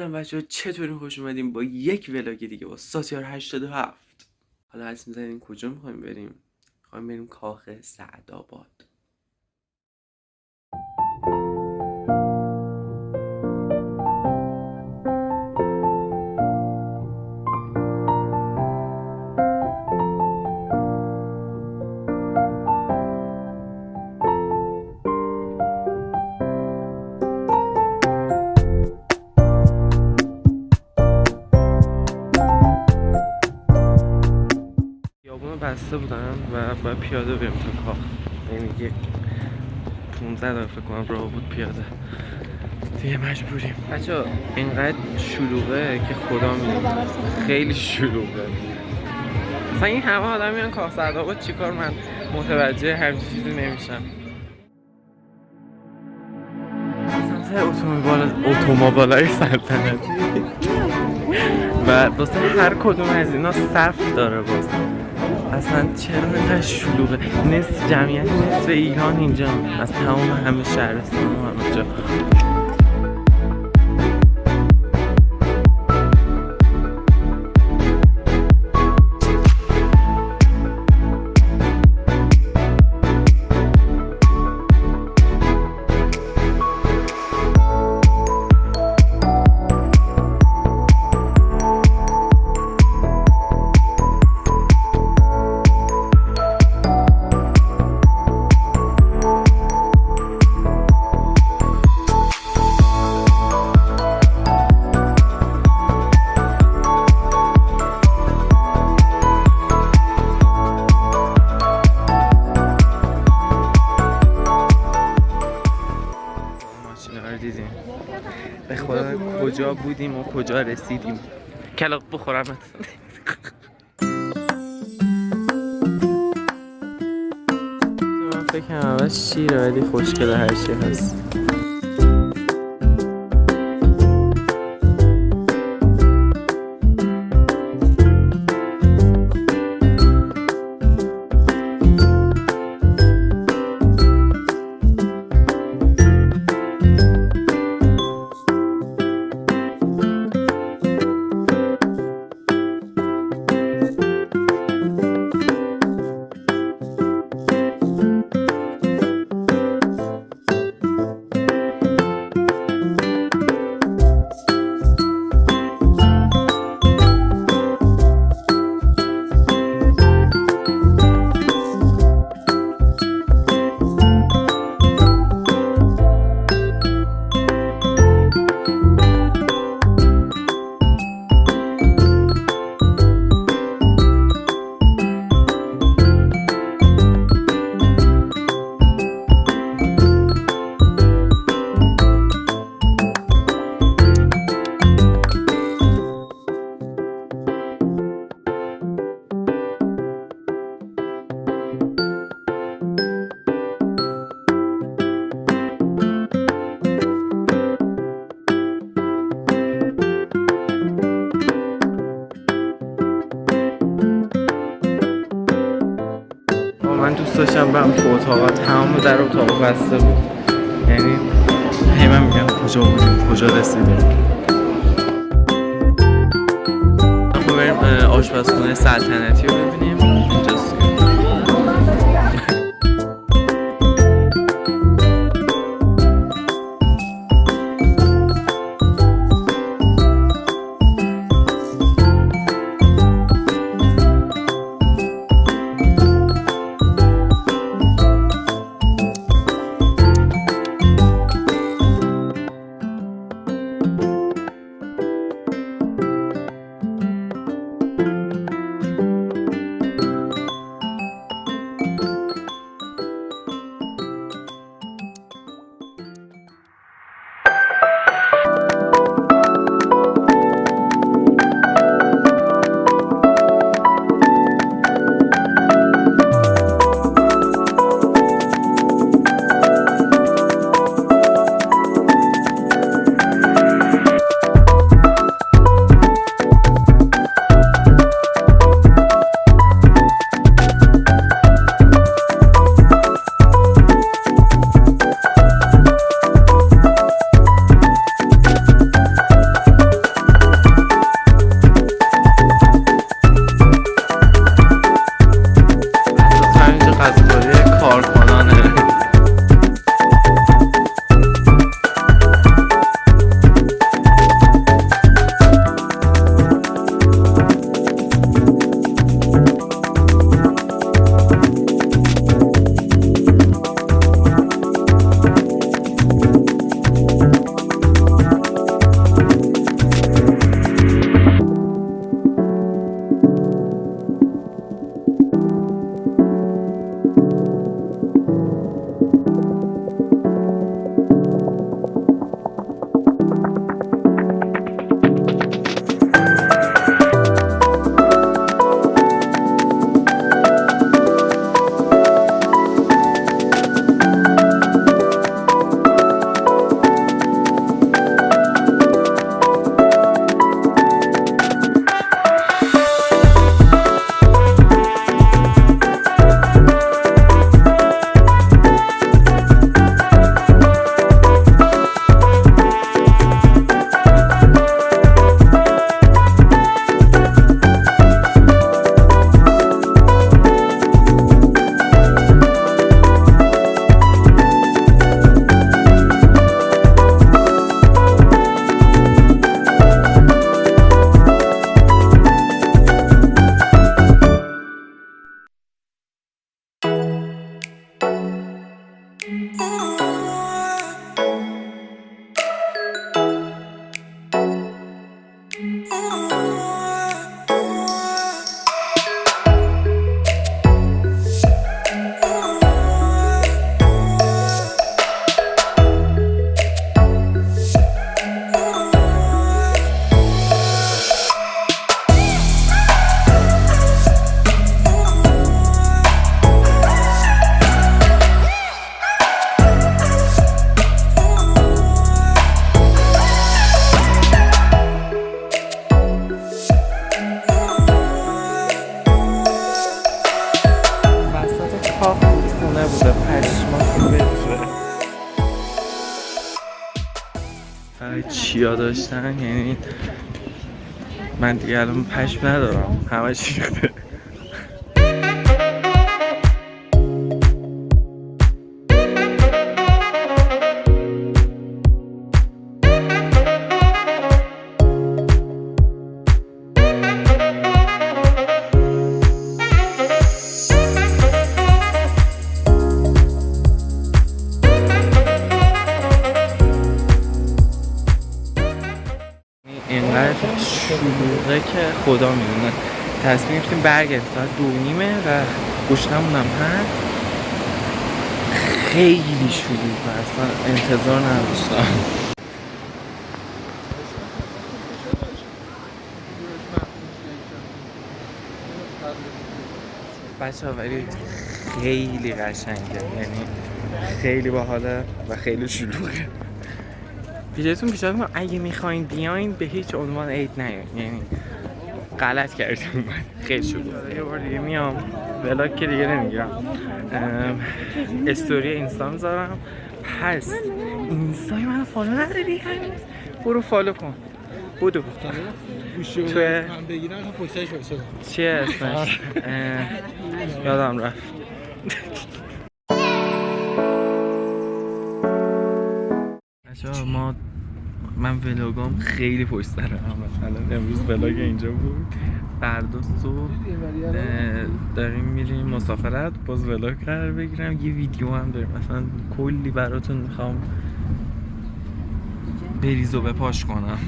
سلام بچه‌ها، چطورین؟ خوش اومدیم با یک ولاگ دیگه با ساتیار 87. حالا حدس می‌زنین کجا می‌خوایم بریم؟ می‌خوایم بریم کاخ سعدآباد. خیابون بسته بودن و باید پیاده بریم تا کاخ. یعنی یک 15 دقیقه فکر کنم راه بود پیاده. دیگه مجبوریم. بچه‌ها اینقدر شلوغه که خدا میدونه. خیلی شلوغه. مثلا این همه آدم میان کاخ سعدآباد چیکار؟ من متوجه هر چیزی نمیشم. اتومبیل‌های سلطنتی و واسه هر کدوم از اینا صف داره. باز اصلا چرا اینقدر شلوغه؟ جمعیت نصف ایران اینجا، از تمام همه شهرستان و همه جا. دیدیم به خدا کجا بودیم و کجا رسیدیم. کلاغ بخورمت. من فکرم اول شیره ولی خوشگله هرچی هست. من دوست داشتم برم تو اتاقا، تمام در اتاق بسته بود. یعنی من میگم کجا بودیم کجا رسیدیم. ما بریم آشپزخونه سلطنتی رو ببینیم. اینجاست. خونه بوده پشماتون بریزه. فقط چیا داشتن، یعنی من دیگه الان پشم ندارم، همه چی ریخته. اینقدر شلوغه که خدا میدونه. تصمیم گرفتیم برگردیم ساعت 2:30 و گشنمون هم هست. خیلی شلوغه، اصلا انتظار نداشتم. بچه ها ولی خیلی قشنگه، یعنی خیلی باحاله و خیلی شلوغه. پیشتون پیشنهاد میکنم اگه میخواین بیاین به هیچ عنوان عید نیاین، یعنی غلط کردیم. خیلی شلوغه. یه بار دیگه میام ولاگ که دیگه نمیگیرم، استوری اینستا میذارم. پس اینستای منو فالو نداری هنوز؟ برو فالو کن. بودو توی چیه اسمش؟ یادم رفت. من ولاگام خیلی پشت سرم. مثلا امروز ولاگ اینجا بود، فردا صبح داریم میریم مسافرت، باز ولاگ قرار بگیرم، یه ویدیو هم داریم، مثلا کلی براتون میخوام بریز و بپاش کنم.